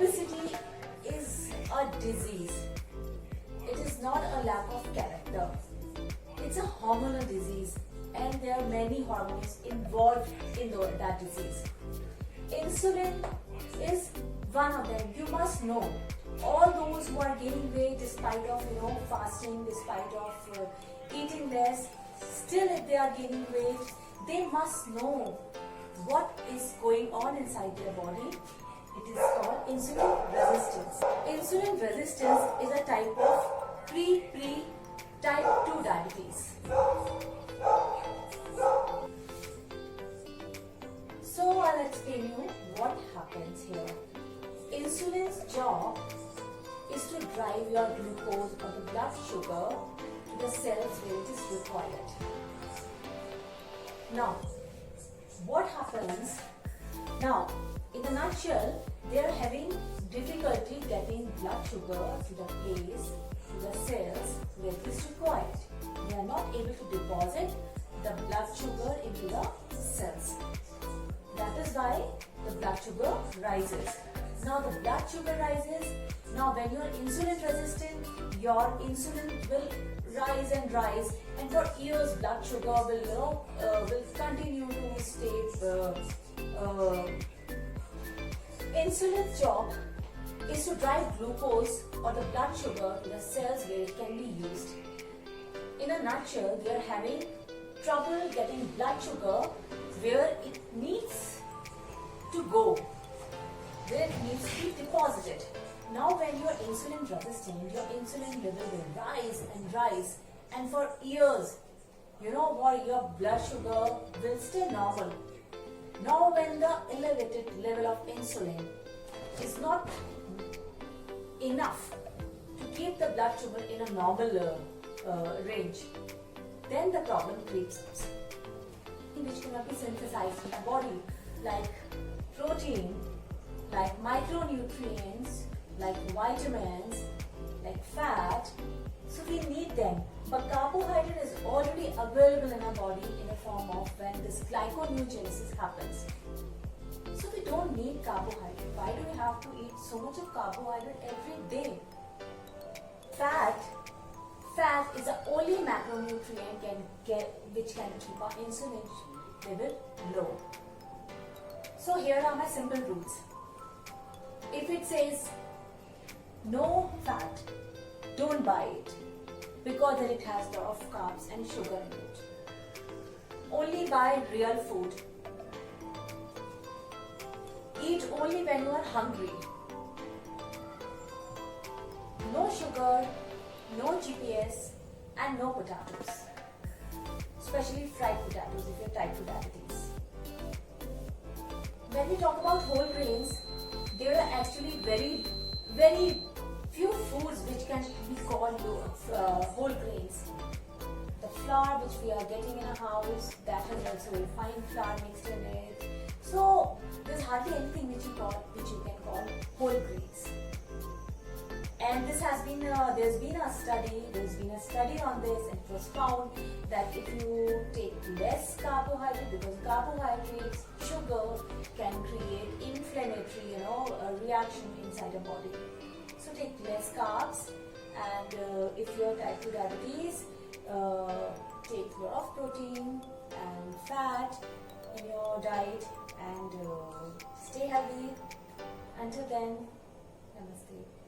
Obesity is a disease. It is not a lack of character. It's a hormonal disease and there are many hormones involved in that disease. Insulin is one of them. You must know. All those who are gaining weight despite of fasting, despite of eating less, still if they are gaining weight, they must know what is going on inside their body. It is called insulin resistance. Insulin resistance is a type of pre type 2 diabetes. So I'll explain you what happens here. Insulin's job is to drive your glucose or the blood sugar to the cells where it is required. Now, what happens? Now, in a nutshell, they are having difficulty getting blood sugar to the place, to the cells where it is required. They are not able to deposit the blood sugar into the cells. That is why the blood sugar rises. Now the blood sugar rises. Now when you are insulin resistant, your insulin will rise, and for years blood sugar will continue to stay. Insulin's job is to drive glucose or the blood sugar to the cells where it can be used. In a nutshell, they are having trouble getting blood sugar where it needs to go, where it needs to be deposited. Now when you are insulin resistant, your insulin level will rise, and for years, your blood sugar will stay normal. Now when the elevated level of insulin is not enough to keep the blood sugar in a normal range, then the problem creeps up, which cannot be synthesized in the body, like protein, like micronutrients, like vitamins, like fat. So we need them. But carbohydrate is already available in our body in the form of when this glyconeogenesis happens. So we don't need carbohydrate. Why do we have to eat so much of carbohydrate every day? Fat is the only macronutrient which can keep our insulin level low. So here are my simple rules. If it says no fat, don't buy it, because then it has a lot of carbs and sugar in it. Only buy real food. Eat only when you are hungry. No sugar, no GPS, and no potatoes. Especially fried potatoes if you have type 2 diabetes. When we talk about whole grains, there are actually very, very few foods which can be called whole grains. The flour which we are getting in a house, that has also refined flour mixed in it. So there's hardly anything which you can call whole grains. And this has been there's been a study on this, and it was found that if you take less carbohydrate, because carbohydrates, sugar can create inflammatory reaction inside the body. So take less carbs, and if you are type 2 diabetes, take a lot of protein and fat in your diet, and stay healthy. Until then, namaste.